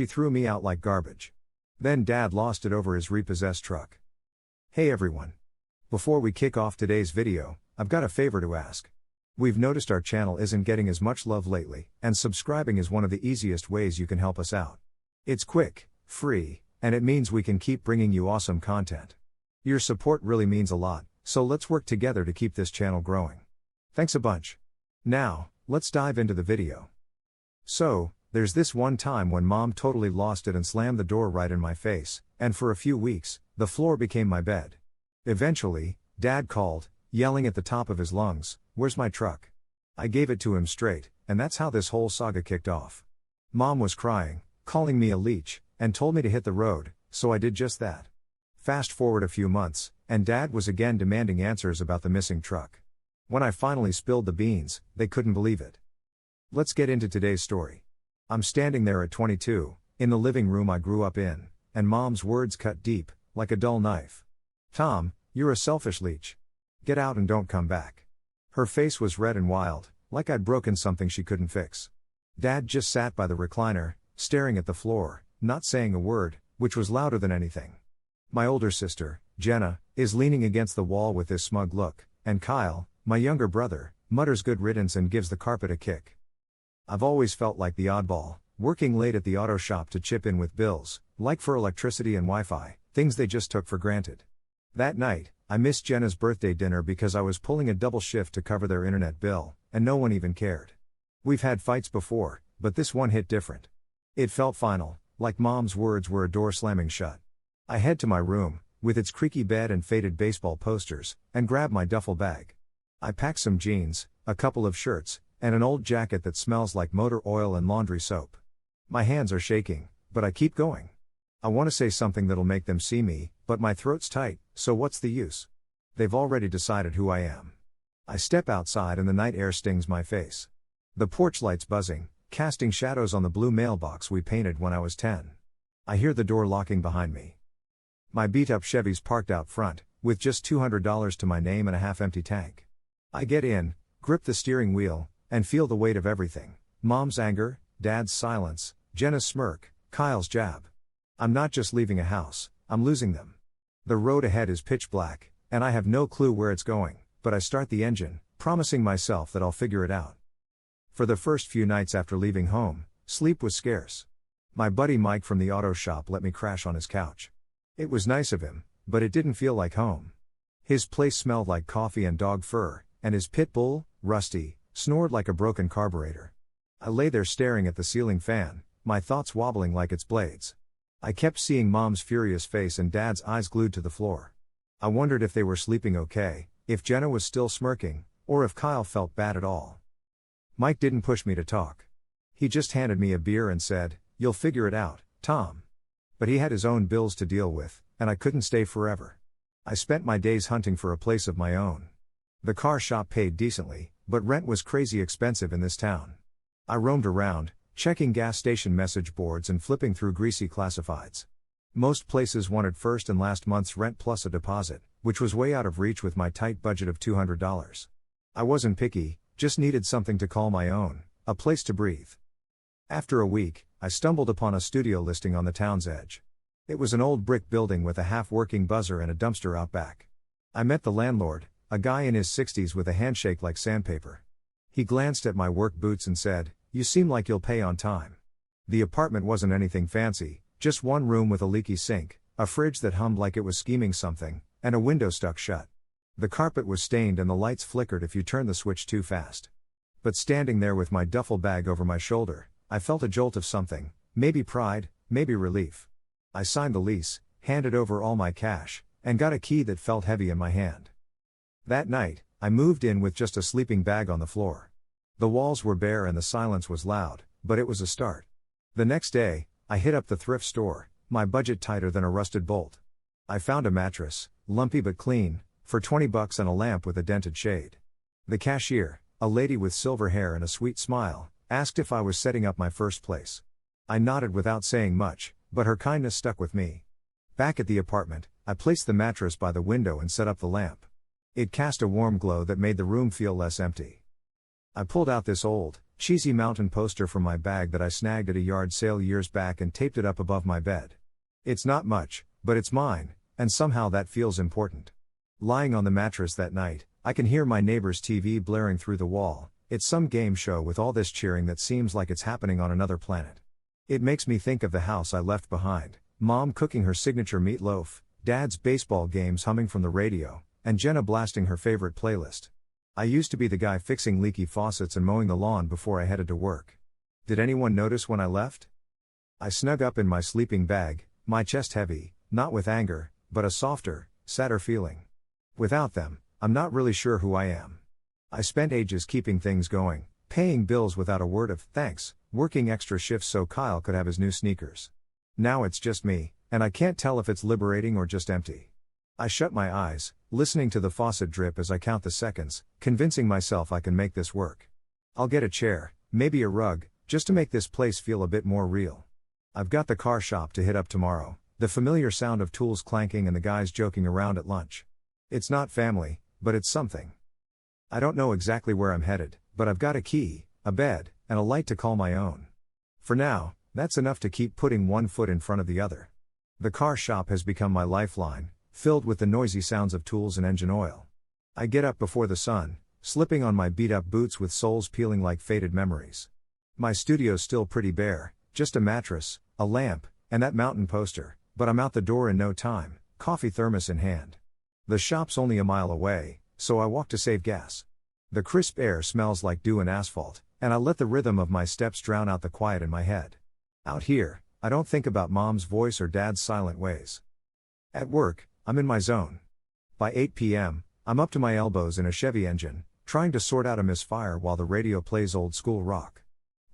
She threw me out like garbage. Then Dad lost it over his repossessed truck. Hey everyone. Before we kick off today's video, I've got a favor to ask. We've noticed our channel isn't getting as much love lately, and subscribing is one of the easiest ways you can help us out. It's quick, free, and it means we can keep bringing you awesome content. Your support really means a lot, so let's work together to keep this channel growing. Thanks a bunch. Now, let's dive into the video. So, there's this one time when Mom totally lost it and slammed the door right in my face, and for a few weeks, the floor became my bed. Eventually, Dad called, yelling at the top of his lungs, "Where's my truck?" I gave it to him straight, and that's how this whole saga kicked off. Mom was crying, calling me a leech, and told me to hit the road, so I did just that. Fast forward a few months, and Dad was again demanding answers about the missing truck. When I finally spilled the beans, they couldn't believe it. Let's get into today's story. I'm standing there at 22, in the living room I grew up in, and Mom's words cut deep, like a dull knife. "Tom, you're a selfish leech. Get out and don't come back." Her face was red and wild, like I'd broken something she couldn't fix. Dad just sat by the recliner, staring at the floor, not saying a word, which was louder than anything. My older sister, Jenna, is leaning against the wall with this smug look, and Kyle, my younger brother, mutters good riddance and gives the carpet a kick. I've always felt like the oddball, working late at the auto shop to chip in with bills, like for electricity and Wi-Fi, things they just took for granted. That night, I missed Jenna's birthday dinner because I was pulling a double shift to cover their internet bill, and no one even cared. We've had fights before, but this one hit different. It felt final, like Mom's words were a door slamming shut. I head to my room, with its creaky bed and faded baseball posters, and grab my duffel bag. I pack some jeans, a couple of shirts, and an old jacket that smells like motor oil and laundry soap. My hands are shaking, but I keep going. I want to say something that'll make them see me, but my throat's tight, so what's the use? They've already decided who I am. I step outside and the night air stings my face. The porch light's buzzing, casting shadows on the blue mailbox we painted when I was 10. I hear the door locking behind me. My beat-up Chevy's parked out front, with just $200 to my name and a half-empty tank. I get in, grip the steering wheel, and feel the weight of everything. Mom's anger, Dad's silence, Jenna's smirk, Kyle's jab. I'm not just leaving a house, I'm losing them. The road ahead is pitch black, and I have no clue where it's going, but I start the engine, promising myself that I'll figure it out. For the first few nights after leaving home, sleep was scarce. My buddy Mike from the auto shop let me crash on his couch. It was nice of him, but it didn't feel like home. His place smelled like coffee and dog fur, and his pit bull, Rusty, snored like a broken carburetor. I lay there staring at the ceiling fan, my thoughts wobbling like its blades. I kept seeing Mom's furious face and Dad's eyes glued to the floor. I wondered if they were sleeping okay, if Jenna was still smirking, or if Kyle felt bad at all. Mike didn't push me to talk. He just handed me a beer and said, "You'll figure it out, Tom." But he had his own bills to deal with, and I couldn't stay forever. I spent my days hunting for a place of my own. The car shop paid decently, but rent was crazy expensive in this town. I roamed around, checking gas station message boards and flipping through greasy classifieds. Most places wanted first and last month's rent plus a deposit, which was way out of reach with my tight budget of $200. I wasn't picky, just needed something to call my own, a place to breathe. After a week, I stumbled upon a studio listing on the town's edge. It was an old brick building with a half-working buzzer and a dumpster out back. I met the landlord, a guy in his 60s with a handshake like sandpaper. He glanced at my work boots and said, "You seem like you'll pay on time." The apartment wasn't anything fancy, just one room with a leaky sink, a fridge that hummed like it was scheming something, and a window stuck shut. The carpet was stained and the lights flickered if you turned the switch too fast. But standing there with my duffel bag over my shoulder, I felt a jolt of something, maybe pride, maybe relief. I signed the lease, handed over all my cash, and got a key that felt heavy in my hand. That night, I moved in with just a sleeping bag on the floor. The walls were bare and the silence was loud, but it was a start. The next day, I hit up the thrift store, my budget tighter than a rusted bolt. I found a mattress, lumpy but clean, for $20 and a lamp with a dented shade. The cashier, a lady with silver hair and a sweet smile, asked if I was setting up my first place. I nodded without saying much, but her kindness stuck with me. Back at the apartment, I placed the mattress by the window and set up the lamp. It cast a warm glow that made the room feel less empty. I pulled out this old, cheesy mountain poster from my bag that I snagged at a yard sale years back and taped it up above my bed. It's not much, but it's mine, and somehow that feels important. Lying on the mattress that night, I can hear my neighbor's TV blaring through the wall. It's some game show with all this cheering that seems like it's happening on another planet. It makes me think of the house I left behind, Mom cooking her signature meatloaf, Dad's baseball games humming from the radio, and Jenna blasting her favorite playlist. I used to be the guy fixing leaky faucets and mowing the lawn before I headed to work. Did anyone notice when I left? I snug up in my sleeping bag, my chest heavy, not with anger, but a softer, sadder feeling. Without them, I'm not really sure who I am. I spent ages keeping things going, paying bills without a word of thanks, working extra shifts so Kyle could have his new sneakers. Now it's just me, and I can't tell if it's liberating or just empty. I shut my eyes, listening to the faucet drip as I count the seconds, convincing myself I can make this work. I'll get a chair, maybe a rug, just to make this place feel a bit more real. I've got the car shop to hit up tomorrow, the familiar sound of tools clanking and the guys joking around at lunch. It's not family, but it's something. I don't know exactly where I'm headed, but I've got a key, a bed, and a light to call my own. For now, that's enough to keep putting one foot in front of the other. The car shop has become my lifeline, filled with the noisy sounds of tools and engine oil. I get up before the sun, slipping on my beat-up boots with soles peeling like faded memories. My studio's still pretty bare, just a mattress, a lamp, and that mountain poster, but I'm out the door in no time, coffee thermos in hand. The shop's only a mile away, so I walk to save gas. The crisp air smells like dew and asphalt, and I let the rhythm of my steps drown out the quiet in my head. Out here, I don't think about Mom's voice or Dad's silent ways. At work, I'm in my zone. By 8 p.m., I'm up to my elbows in a Chevy engine, trying to sort out a misfire while the radio plays old school rock.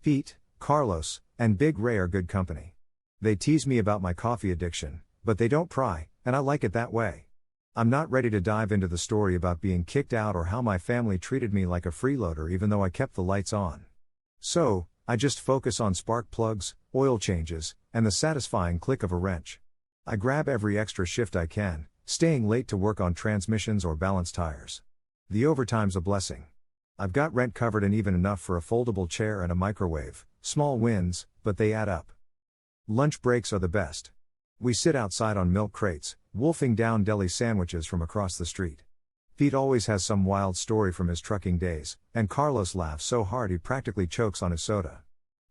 Pete, Carlos, and Big Ray are good company. They tease me about my coffee addiction, but they don't pry, and I like it that way. I'm not ready to dive into the story about being kicked out or how my family treated me like a freeloader even though I kept the lights on. So, I just focus on spark plugs, oil changes, and the satisfying click of a wrench. I grab every extra shift I can, staying late to work on transmissions or balance tires. The overtime's a blessing. I've got rent covered and even enough for a foldable chair and a microwave, small wins, but they add up. Lunch breaks are the best. We sit outside on milk crates, wolfing down deli sandwiches from across the street. Pete always has some wild story from his trucking days, and Carlos laughs so hard he practically chokes on his soda.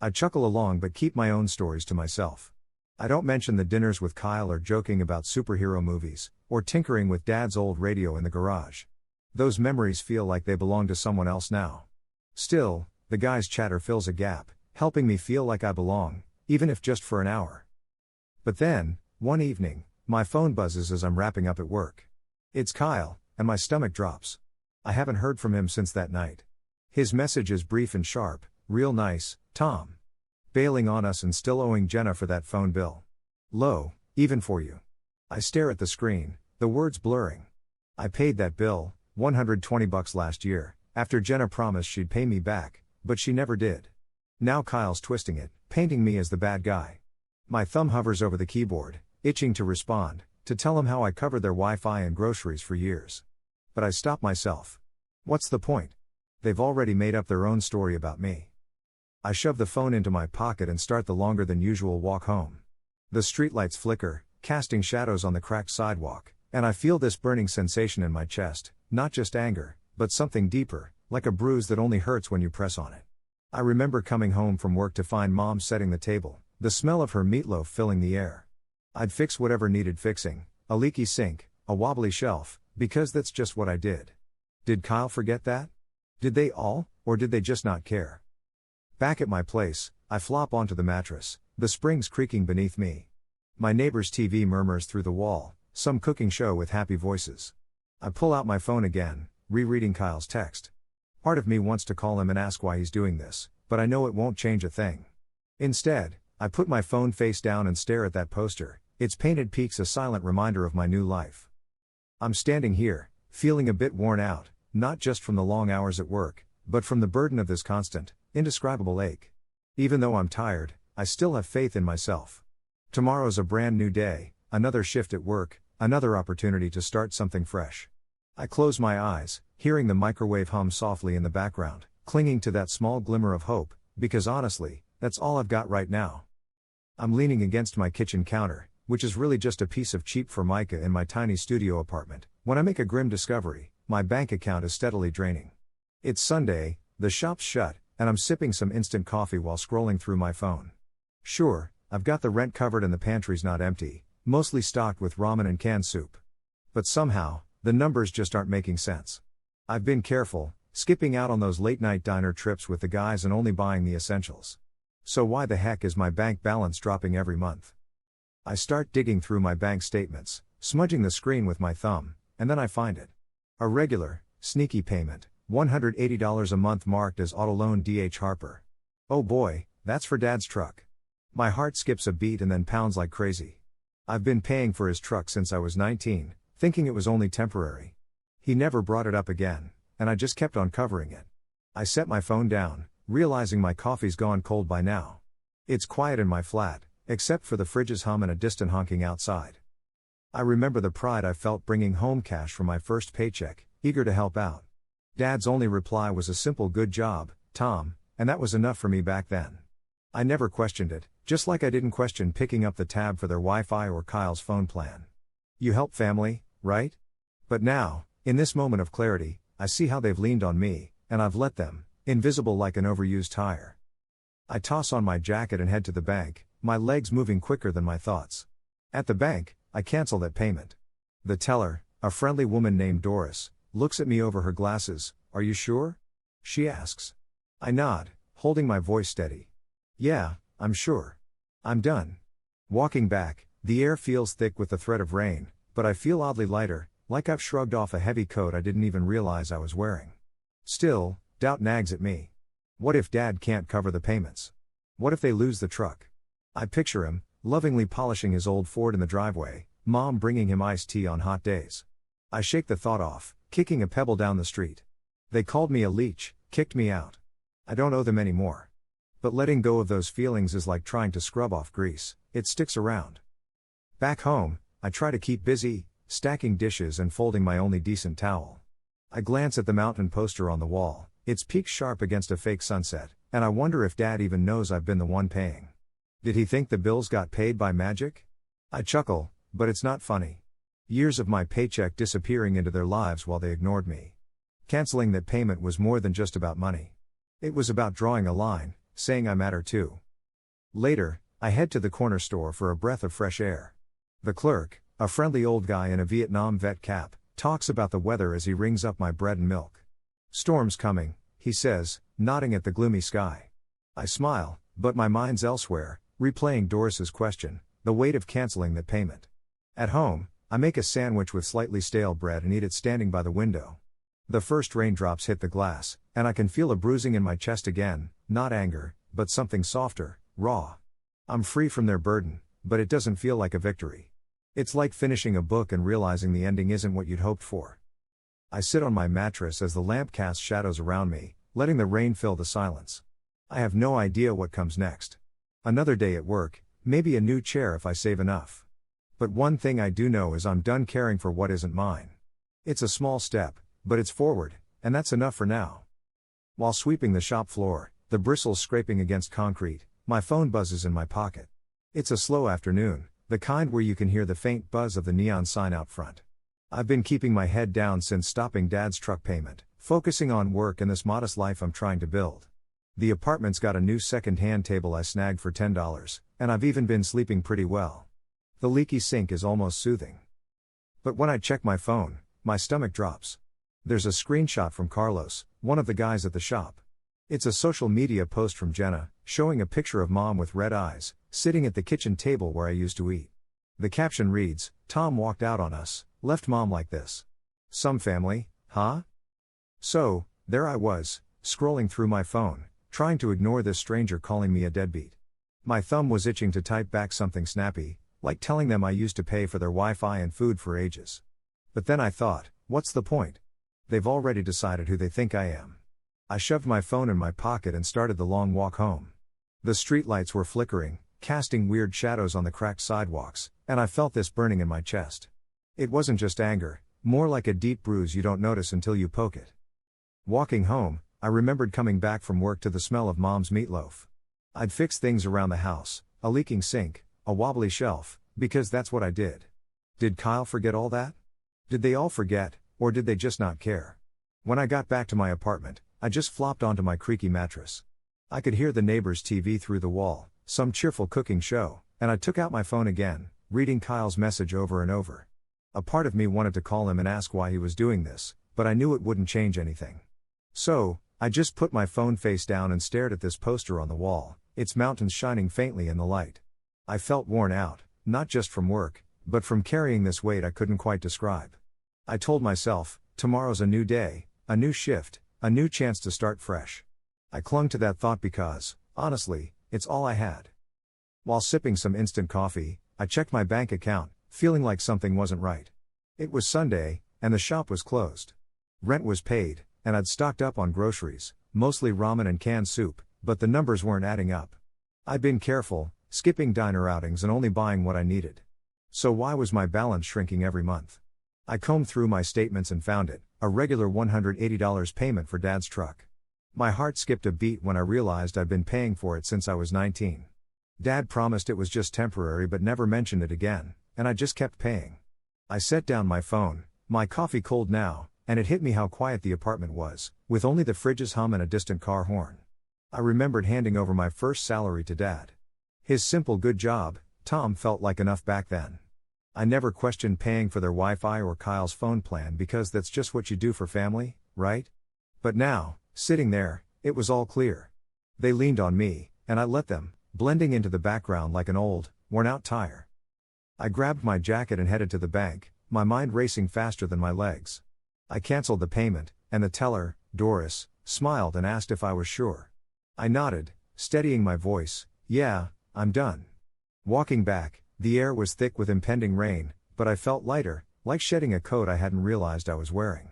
I chuckle along but keep my own stories to myself. I don't mention the dinners with Kyle or joking about superhero movies, or tinkering with Dad's old radio in the garage. Those memories feel like they belong to someone else now. Still, the guys' chatter fills a gap, helping me feel like I belong, even if just for an hour. But then, one evening, my phone buzzes as I'm wrapping up at work. It's Kyle, and my stomach drops. I haven't heard from him since that night. His message is brief and sharp, real nice, Tom. Bailing on us and still owing Jenna for that phone bill. Low, even for you. I stare at the screen, the words blurring. I paid that bill, $120 last year, after Jenna promised she'd pay me back, but she never did. Now Kyle's twisting it, painting me as the bad guy. My thumb hovers over the keyboard, itching to respond, to tell him how I covered their Wi-Fi and groceries for years. But I stop myself. What's the point? They've already made up their own story about me. I shove the phone into my pocket and start the longer than usual walk home. The streetlights flicker, casting shadows on the cracked sidewalk, and I feel this burning sensation in my chest, not just anger, but something deeper, like a bruise that only hurts when you press on it. I remember coming home from work to find Mom setting the table, the smell of her meatloaf filling the air. I'd fix whatever needed fixing, a leaky sink, a wobbly shelf, because that's just what I did. Did Kyle forget that? Did they all, or did they just not care? Back at my place, I flop onto the mattress, the springs creaking beneath me. My neighbor's TV murmurs through the wall, some cooking show with happy voices. I pull out my phone again, rereading Kyle's text. Part of me wants to call him and ask why he's doing this, but I know it won't change a thing. Instead, I put my phone face down and stare at that poster, its painted peaks a silent reminder of my new life. I'm standing here, feeling a bit worn out, not just from the long hours at work, but from the burden of this constant, indescribable ache. Even though I'm tired, I still have faith in myself. Tomorrow's a brand new day, another shift at work, another opportunity to start something fresh. I close my eyes, hearing the microwave hum softly in the background, clinging to that small glimmer of hope, because honestly, that's all I've got right now. I'm leaning against my kitchen counter, which is really just a piece of cheap formica in my tiny studio apartment, when I make a grim discovery: my bank account is steadily draining. It's Sunday, the shop's shut, and I'm sipping some instant coffee while scrolling through my phone. Sure, I've got the rent covered and the pantry's not empty, mostly stocked with ramen and canned soup. But somehow, the numbers just aren't making sense. I've been careful, skipping out on those late-night diner trips with the guys and only buying the essentials. So why the heck is my bank balance dropping every month? I start digging through my bank statements, smudging the screen with my thumb, and then I find it. A regular, sneaky payment, $180 a month marked as auto loan DH Harper. Oh boy, that's for Dad's truck. My heart skips a beat and then pounds like crazy. I've been paying for his truck since I was 19, thinking it was only temporary. He never brought it up again, and I just kept on covering it. I set my phone down, realizing my coffee's gone cold by now. It's quiet in my flat, except for the fridge's hum and a distant honking outside. I remember the pride I felt bringing home cash from my first paycheck, eager to help out. Dad's only reply was a simple "good job, Tom," and that was enough for me back then. I never questioned it, just like I didn't question picking up the tab for their Wi-Fi or Kyle's phone plan. You help family, right? But now, in this moment of clarity, I see how they've leaned on me, and I've let them, invisible like an overused tire. I toss on my jacket and head to the bank, my legs moving quicker than my thoughts. At the bank, I cancel that payment. The teller, a friendly woman named Doris, looks at me over her glasses. "Are you sure?" she asks. I nod, holding my voice steady. "Yeah, I'm sure." I'm done. Walking back, the air feels thick with the threat of rain, but I feel oddly lighter, like I've shrugged off a heavy coat I didn't even realize I was wearing. Still, doubt nags at me. What if Dad can't cover the payments? What if they lose the truck? I picture him, lovingly polishing his old Ford in the driveway, Mom bringing him iced tea on hot days. I shake the thought off, kicking a pebble down the street. They called me a leech, kicked me out. I don't owe them anymore. But letting go of those feelings is like trying to scrub off grease, it sticks around. Back home, I try to keep busy, stacking dishes and folding my only decent towel. I glance at the mountain poster on the wall, its peak sharp against a fake sunset, and I wonder if Dad even knows I've been the one paying. Did he think the bills got paid by magic? I chuckle, but it's not funny. Years of my paycheck disappearing into their lives while they ignored me. Canceling that payment was more than just about money. It was about drawing a line, saying I matter too. Later, I head to the corner store for a breath of fresh air. The clerk, a friendly old guy in a Vietnam vet cap, talks about the weather as he rings up my bread and milk. "Storm's coming," he says, nodding at the gloomy sky. I smile, but my mind's elsewhere, replaying Doris's question, the weight of canceling that payment. At home, I make a sandwich with slightly stale bread and eat it standing by the window. The first raindrops hit the glass, and I can feel a bruising in my chest again, not anger, but something softer, raw. I'm free from their burden, but it doesn't feel like a victory. It's like finishing a book and realizing the ending isn't what you'd hoped for. I sit on my mattress as the lamp casts shadows around me, letting the rain fill the silence. I have no idea what comes next. Another day at work, maybe a new chair if I save enough. But one thing I do know is I'm done caring for what isn't mine. It's a small step, but it's forward, and that's enough for now. While sweeping the shop floor, the bristles scraping against concrete, my phone buzzes in my pocket. It's a slow afternoon, the kind where you can hear the faint buzz of the neon sign out front. I've been keeping my head down since stopping Dad's truck payment, focusing on work and this modest life I'm trying to build. The apartment's got a new second-hand table I snagged for $10, and I've even been sleeping pretty well. The leaky sink is almost soothing. But when I check my phone, my stomach drops. There's a screenshot from Carlos, one of the guys at the shop. It's a social media post from Jenna, showing a picture of Mom with red eyes, sitting at the kitchen table where I used to eat. The caption reads, "Tom walked out on us, left Mom like this. Some family, huh?" So, there I was, scrolling through my phone, trying to ignore this stranger calling me a deadbeat. My thumb was itching to type back something snappy, like telling them I used to pay for their Wi-Fi and food for ages. But then I thought, what's the point? They've already decided who they think I am. I shoved my phone in my pocket and started the long walk home. The streetlights were flickering, casting weird shadows on the cracked sidewalks, and I felt this burning in my chest. It wasn't just anger, more like a deep bruise you don't notice until you poke it. Walking home, I remembered coming back from work to the smell of Mom's meatloaf. I'd fixed things around the house, a leaking sink, a wobbly shelf, because that's what I did. Did Kyle forget all that? Did they all forget, or did they just not care? When I got back to my apartment, I just flopped onto my creaky mattress. I could hear the neighbor's TV through the wall, some cheerful cooking show, and I took out my phone again, reading Kyle's message over and over. A part of me wanted to call him and ask why he was doing this, but I knew it wouldn't change anything. So, I just put my phone face down and stared at this poster on the wall, its mountains shining faintly in the light. I felt worn out, not just from work, but from carrying this weight I couldn't quite describe. I told myself, tomorrow's a new day, a new shift, a new chance to start fresh. I clung to that thought because, honestly, it's all I had. While sipping some instant coffee, I checked my bank account, feeling like something wasn't right. It was Sunday, and the shop was closed. Rent was paid, and I'd stocked up on groceries, mostly ramen and canned soup, but the numbers weren't adding up. I'd been careful, skipping diner outings and only buying what I needed. So why was my balance shrinking every month? I combed through my statements and found it, a regular $180 payment for Dad's truck. My heart skipped a beat when I realized I'd been paying for it since I was 19. Dad promised it was just temporary but never mentioned it again, and I just kept paying. I set down my phone, my coffee cold now, and it hit me how quiet the apartment was, with only the fridge's hum and a distant car horn. I remembered handing over my first salary to Dad. His simple "good job, Tom" felt like enough back then. I never questioned paying for their Wi-Fi or Kyle's phone plan because that's just what you do for family, right? But now, sitting there, it was all clear. They leaned on me, and I let them, blending into the background like an old, worn-out tire. I grabbed my jacket and headed to the bank, my mind racing faster than my legs. I canceled the payment, and the teller, Doris, smiled and asked if I was sure. I nodded, steadying my voice, "Yeah, I'm done." Walking back, the air was thick with impending rain, but I felt lighter, like shedding a coat I hadn't realized I was wearing.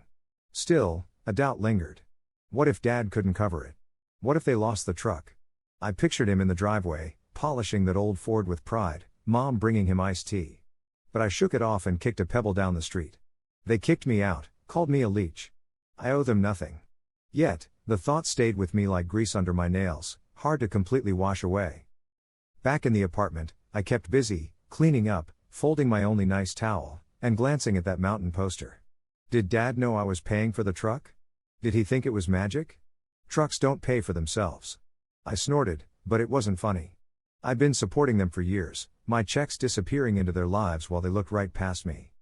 Still, a doubt lingered. What if Dad couldn't cover it? What if they lost the truck? I pictured him in the driveway, polishing that old Ford with pride, Mom bringing him iced tea. But I shook it off and kicked a pebble down the street. They kicked me out, called me a leech. I owe them nothing. Yet, the thought stayed with me like grease under my nails, hard to completely wash away. Back in the apartment, I kept busy, cleaning up, folding my only nice towel, and glancing at that mountain poster. Did Dad know I was paying for the truck? Did he think it was magic? Trucks don't pay for themselves. I snorted, but it wasn't funny. I'd been supporting them for years, my checks disappearing into their lives while they looked right past me.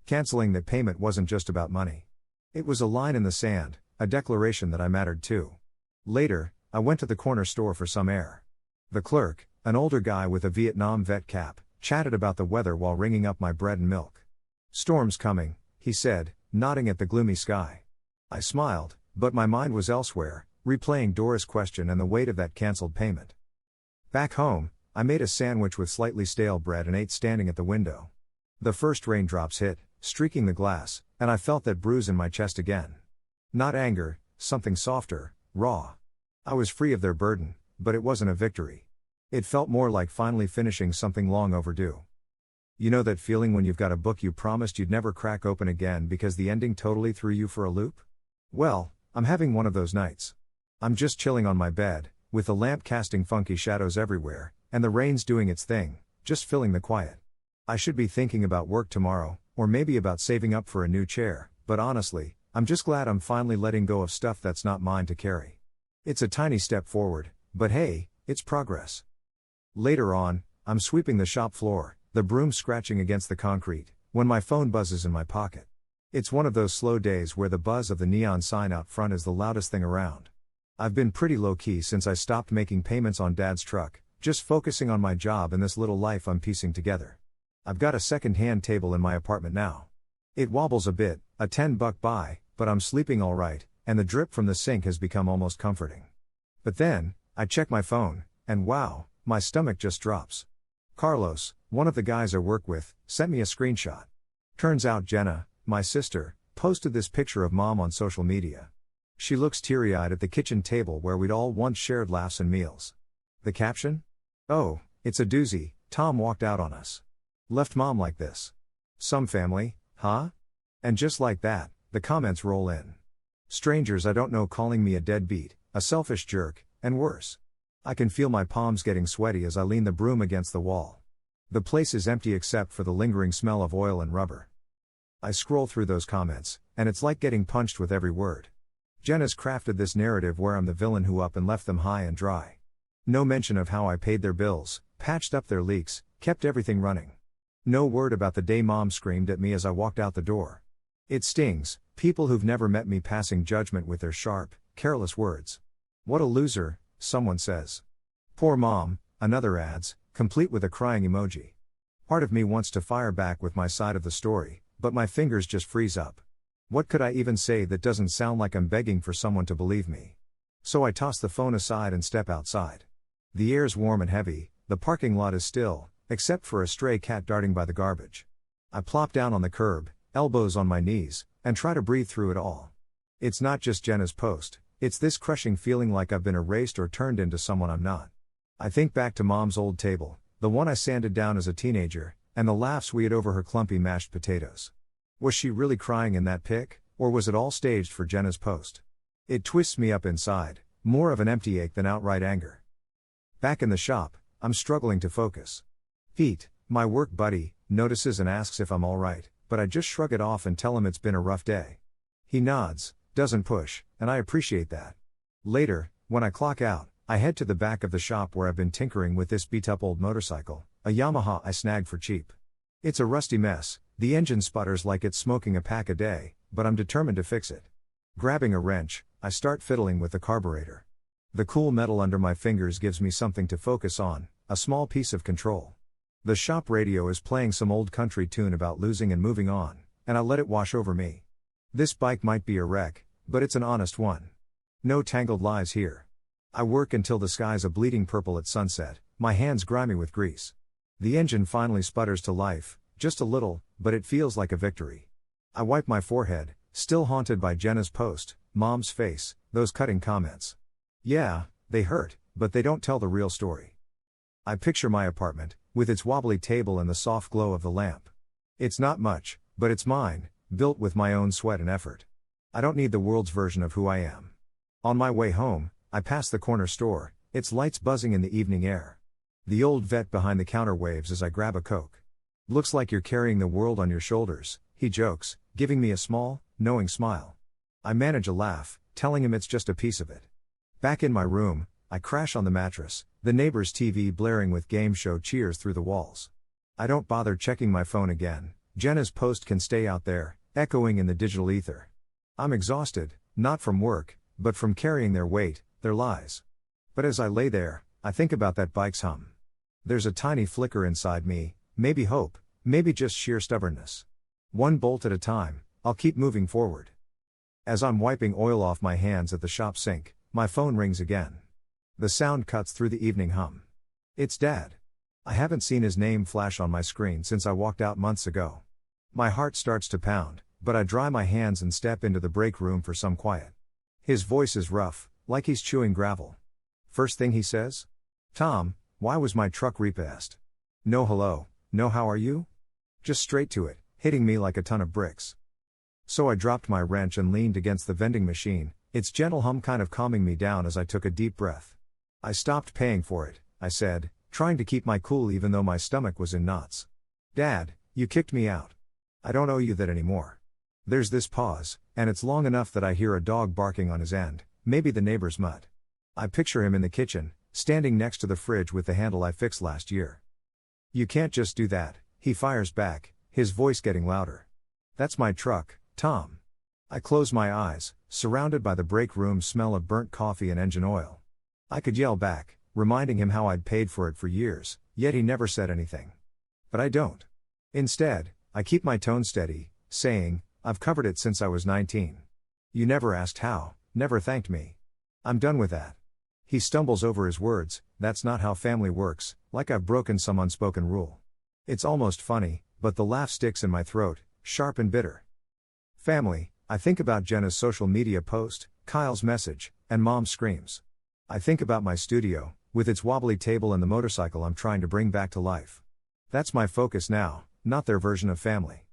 Canceling that payment wasn't just about money. It was a line in the sand, a declaration that I mattered too. Later, I went to the corner store for some air. The clerk, an older guy with a Vietnam vet cap, chatted about the weather while ringing up my bread and milk. "Storm's coming," he said, nodding at the gloomy sky. I smiled, but my mind was elsewhere, replaying Dora's question and the weight of that canceled payment. Back home, I made a sandwich with slightly stale bread and ate standing at the window. The first raindrops hit, streaking the glass, and I felt that bruise in my chest again. Not anger, something softer, raw. I was free of their burden, but it wasn't a victory. It felt more like finally finishing something long overdue. You know that feeling when you've got a book you promised you'd never crack open again because the ending totally threw you for a loop? Well, I'm having one of those nights. I'm just chilling on my bed, with the lamp casting funky shadows everywhere, and the rain's doing its thing, just filling the quiet. I should be thinking about work tomorrow, or maybe about saving up for a new chair, but honestly, I'm just glad I'm finally letting go of stuff that's not mine to carry. It's a tiny step forward, but hey, it's progress. Later on, I'm sweeping the shop floor, the broom scratching against the concrete, when my phone buzzes in my pocket. It's one of those slow days where the buzz of the neon sign out front is the loudest thing around. I've been pretty low-key since I stopped making payments on Dad's truck, just focusing on my job and this little life I'm piecing together. I've got a second-hand table in my apartment now. It wobbles a bit, a $10 buy, but I'm sleeping all right, and the drip from the sink has become almost comforting. But then, I check my phone, and wow, my stomach just drops. Carlos, one of the guys I work with, sent me a screenshot. Turns out Jenna, my sister, posted this picture of Mom on social media. She looks teary-eyed at the kitchen table where we'd all once shared laughs and meals. The caption? "Oh, it's a doozy, Tom walked out on us. Left Mom like this. Some family, huh?" And just like that, the comments roll in. Strangers I don't know calling me a deadbeat, a selfish jerk, and worse. I can feel my palms getting sweaty as I lean the broom against the wall. The place is empty except for the lingering smell of oil and rubber. I scroll through those comments, and it's like getting punched with every word. Jenna's crafted this narrative where I'm the villain who up and left them high and dry. No mention of how I paid their bills, patched up their leaks, kept everything running. No word about the day mom screamed at me as I walked out the door. It stings, people who've never met me passing judgment with their sharp, careless words. What a loser, someone says. Poor mom, another adds, complete with a crying emoji. Part of me wants to fire back with my side of the story, but my fingers just freeze up. What could I even say that doesn't sound like I'm begging for someone to believe me? So I toss the phone aside and step outside. The air's warm and heavy, the parking lot is still, except for a stray cat darting by the garbage. I plop down on the curb, elbows on my knees, and try to breathe through it all. It's not just Jenna's post, it's this crushing feeling like I've been erased or turned into someone I'm not. I think back to mom's old table, the one I sanded down as a teenager, and the laughs we had over her clumpy mashed potatoes. Was she really crying in that pic, or was it all staged for Jenna's post? It twists me up inside, more of an empty ache than outright anger. Back in the shop, I'm struggling to focus. Pete, my work buddy, notices and asks if I'm alright, but I just shrug it off and tell him it's been a rough day. He nods, doesn't push, and I appreciate that. Later, when I clock out, I head to the back of the shop where I've been tinkering with this beat-up old motorcycle, a Yamaha I snagged for cheap. It's a rusty mess, the engine sputters like it's smoking a pack a day, but I'm determined to fix it. Grabbing a wrench, I start fiddling with the carburetor. The cool metal under my fingers gives me something to focus on, a small piece of control. The shop radio is playing some old country tune about losing and moving on, and I let it wash over me. This bike might be a wreck, but it's an honest one. No tangled lies here. I work until the sky's a bleeding purple at sunset, my hands grimy with grease. The engine finally sputters to life, just a little, but it feels like a victory. I wipe my forehead, still haunted by Jenna's post, mom's face, those cutting comments. Yeah, they hurt, but they don't tell the real story. I picture my apartment, with its wobbly table and the soft glow of the lamp. It's not much, but it's mine, built with my own sweat and effort. I don't need the world's version of who I am. On my way home, I pass the corner store, its lights buzzing in the evening air. The old vet behind the counter waves as I grab a Coke. Looks like you're carrying the world on your shoulders, he jokes, giving me a small, knowing smile. I manage a laugh, telling him it's just a piece of it. Back in my room, I crash on the mattress, the neighbor's TV blaring with game show cheers through the walls. I don't bother checking my phone again, Jenna's post can stay out there, echoing in the digital ether. I'm exhausted, not from work, but from carrying their weight, their lies. But as I lay there, I think about that bike's hum. There's a tiny flicker inside me, maybe hope, maybe just sheer stubbornness. One bolt at a time, I'll keep moving forward. As I'm wiping oil off my hands at the shop sink, my phone rings again. The sound cuts through the evening hum. It's Dad. I haven't seen his name flash on my screen since I walked out months ago. My heart starts to pound, but I dry my hands and step into the break room for some quiet. His voice is rough, like he's chewing gravel. First thing he says? Tom, why was my truck repossessed? No hello, no how are you? Just straight to it, hitting me like a ton of bricks. So I dropped my wrench and leaned against the vending machine, its gentle hum kind of calming me down as I took a deep breath. I stopped paying for it, I said, trying to keep my cool even though my stomach was in knots. Dad, you kicked me out. I don't owe you that anymore. There's this pause, and it's long enough that I hear a dog barking on his end, maybe the neighbor's mutt. I picture him in the kitchen, standing next to the fridge with the handle I fixed last year. You can't just do that, he fires back, his voice getting louder. That's my truck, Tom. I close my eyes, surrounded by the break room smell of burnt coffee and engine oil. I could yell back, reminding him how I'd paid for it for years, yet he never said anything. But I don't. Instead, I keep my tone steady, saying, I've covered it since I was 19. You never asked how, never thanked me. I'm done with that. He stumbles over his words, that's not how family works, like I've broken some unspoken rule. It's almost funny, but the laugh sticks in my throat, sharp and bitter. Family, I think about Jenna's social media post, Kyle's message, and Mom's screams. I think about my studio, with its wobbly table and the motorcycle I'm trying to bring back to life. That's my focus now, not their version of family.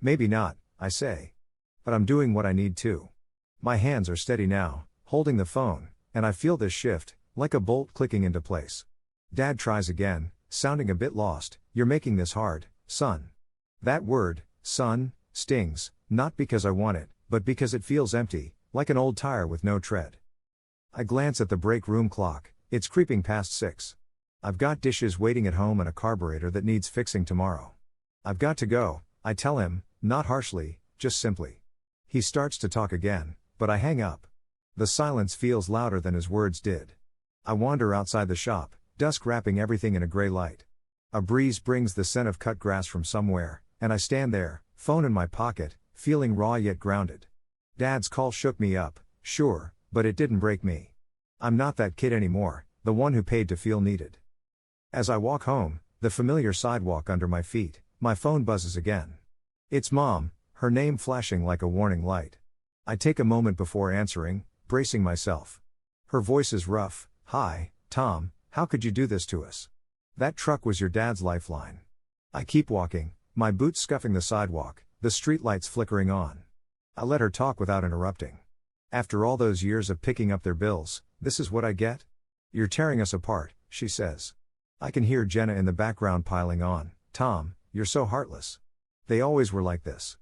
Maybe not, I say. But I'm doing what I need to. My hands are steady now, holding the phone, and I feel this shift, like a bolt clicking into place. Dad tries again, sounding a bit lost. "You're making this hard, son." That word, son, stings, not because I want it, but because it feels empty, like an old tire with no tread. I glance at the break room clock, it's creeping past 6. I've got dishes waiting at home and a carburetor that needs fixing tomorrow. I've got to go, I tell him, not harshly, just simply. He starts to talk again, but I hang up. The silence feels louder than his words did. I wander outside the shop, dusk wrapping everything in a gray light. A breeze brings the scent of cut grass from somewhere, and I stand there, phone in my pocket, feeling raw yet grounded. Dad's call shook me up, sure, but it didn't break me. I'm not that kid anymore, the one who paid to feel needed. As I walk home, the familiar sidewalk under my feet, my phone buzzes again. It's Mom, her name flashing like a warning light. I take a moment before answering, bracing myself. Her voice is rough. "Hi, Tom, how could you do this to us? That truck was your dad's lifeline." I keep walking, my boots scuffing the sidewalk, the streetlights flickering on. I let her talk without interrupting. "After all those years of picking up their bills, this is what I get? You're tearing us apart," she says. I can hear Jenna in the background piling on. "Tom, you're so heartless. They always were like this."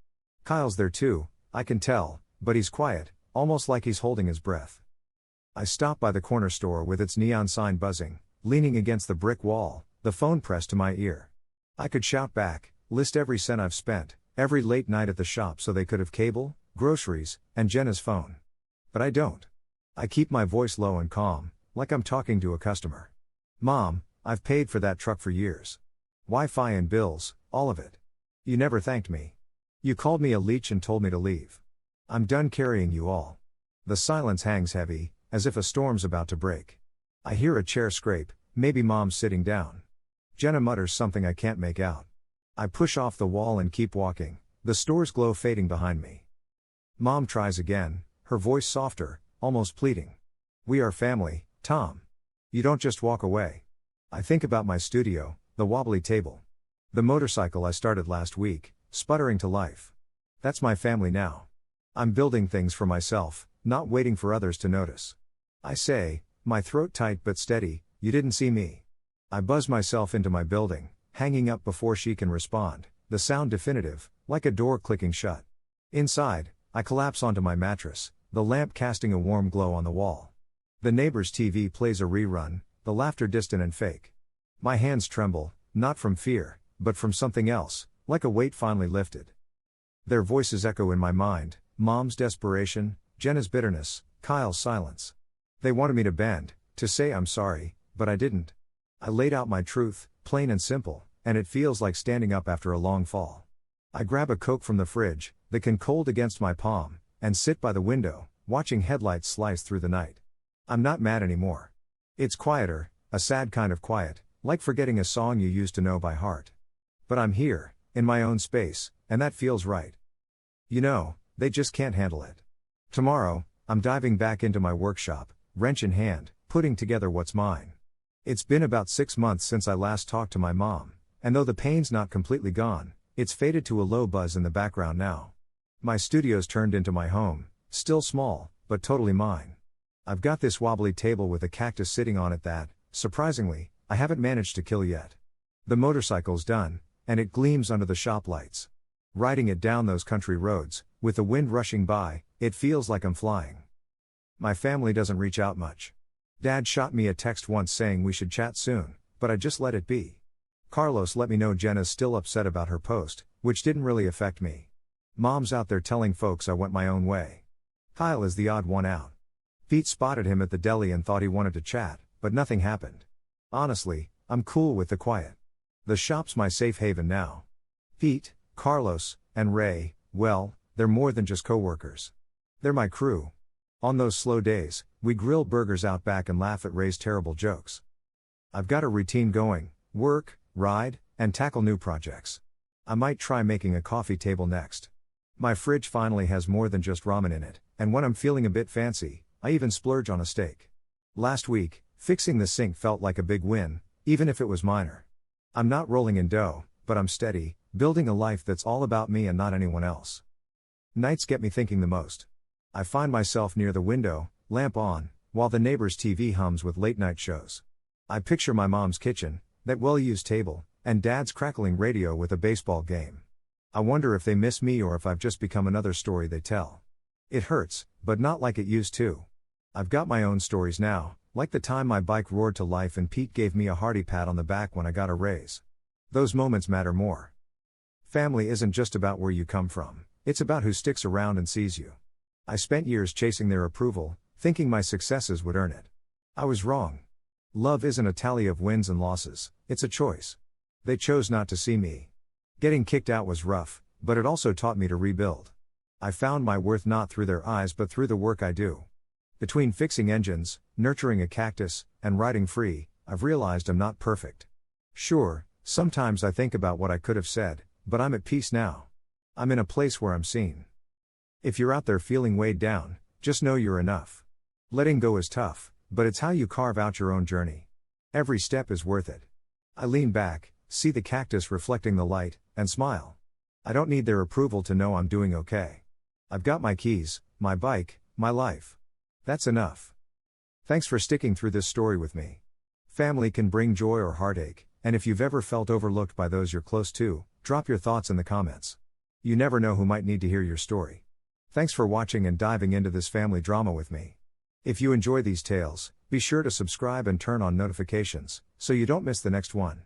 Kyle's there too, I can tell, but he's quiet, almost like he's holding his breath. I stop by the corner store with its neon sign buzzing, leaning against the brick wall, the phone pressed to my ear. I could shout back, list every cent I've spent, every late night at the shop so they could have cable, groceries, and Jenna's phone. But I don't. I keep my voice low and calm, like I'm talking to a customer. "Mom, I've paid for that truck for years. Wi-Fi and bills, all of it. You never thanked me. You called me a leech and told me to leave. I'm done carrying you all." The silence hangs heavy, as if a storm's about to break. I hear a chair scrape, maybe Mom's sitting down. Jenna mutters something I can't make out. I push off the wall and keep walking, the store's glow fading behind me. Mom tries again, her voice softer, almost pleading. "We are family, Tom. You don't just walk away." I think about my studio, the wobbly table. The motorcycle I started last week, sputtering to life. That's my family now. I'm building things for myself, not waiting for others to notice. I say, my throat tight but steady, "You didn't see me." I buzz myself into my building, hanging up before she can respond, the sound definitive, like a door clicking shut. Inside, I collapse onto my mattress, the lamp casting a warm glow on the wall. The neighbor's TV plays a rerun, the laughter distant and fake. My hands tremble, not from fear, but from something else, like a weight finally lifted. Their voices echo in my mind, Mom's desperation, Jenna's bitterness, Kyle's silence. They wanted me to bend, to say I'm sorry, but I didn't. I laid out my truth, plain and simple, and it feels like standing up after a long fall. I grab a Coke from the fridge, the can cold against my palm, and sit by the window, watching headlights slice through the night. I'm not mad anymore. It's quieter, a sad kind of quiet, like forgetting a song you used to know by heart. But I'm here, in my own space, and that feels right. You know, they just can't handle it. Tomorrow, I'm diving back into my workshop, wrench in hand, putting together what's mine. It's been about 6 months since I last talked to my mom, and though the pain's not completely gone, it's faded to a low buzz in the background now. My studio's turned into my home, still small, but totally mine. I've got this wobbly table with a cactus sitting on it that, surprisingly, I haven't managed to kill yet. The motorcycle's done, and it gleams under the shop lights. Riding it down those country roads, with the wind rushing by, it feels like I'm flying. My family doesn't reach out much. Dad shot me a text once saying we should chat soon, but I just let it be. Carlos let me know Jenna's still upset about her post, which didn't really affect me. Mom's out there telling folks I went my own way. Kyle is the odd one out. Pete spotted him at the deli and thought he wanted to chat, but nothing happened. Honestly, I'm cool with the quiet. The shop's my safe haven now. Pete, Carlos, and Ray, well, they're more than just co-workers. They're my crew. On those slow days, we grill burgers out back and laugh at Ray's terrible jokes. I've got a routine going, work, ride, and tackle new projects. I might try making a coffee table next. My fridge finally has more than just ramen in it, and when I'm feeling a bit fancy, I even splurge on a steak. Last week, fixing the sink felt like a big win, even if it was minor. I'm not rolling in dough, but I'm steady, building a life that's all about me and not anyone else. Nights get me thinking the most. I find myself near the window, lamp on, while the neighbor's TV hums with late-night shows. I picture my mom's kitchen, that well-used table, and dad's crackling radio with a baseball game. I wonder if they miss me or if I've just become another story they tell. It hurts, but not like it used to. I've got my own stories now, like the time my bike roared to life and Pete gave me a hearty pat on the back when I got a raise. Those moments matter more. Family isn't just about where you come from, it's about who sticks around and sees you. I spent years chasing their approval, thinking my successes would earn it. I was wrong. Love isn't a tally of wins and losses, it's a choice. They chose not to see me. Getting kicked out was rough, but it also taught me to rebuild. I found my worth not through their eyes but through the work I do. Between fixing engines, nurturing a cactus, and riding free, I've realized I'm not perfect. Sure, sometimes I think about what I could have said, but I'm at peace now. I'm in a place where I'm seen. If you're out there feeling weighed down, just know you're enough. Letting go is tough, but it's how you carve out your own journey. Every step is worth it. I lean back, see the cactus reflecting the light, and smile. I don't need their approval to know I'm doing okay. I've got my keys, my bike, my life. That's enough. Thanks for sticking through this story with me. Family can bring joy or heartache, and if you've ever felt overlooked by those you're close to, drop your thoughts in the comments. You never know who might need to hear your story. Thanks for watching and diving into this family drama with me. If you enjoy these tales, be sure to subscribe and turn on notifications, so you don't miss the next one.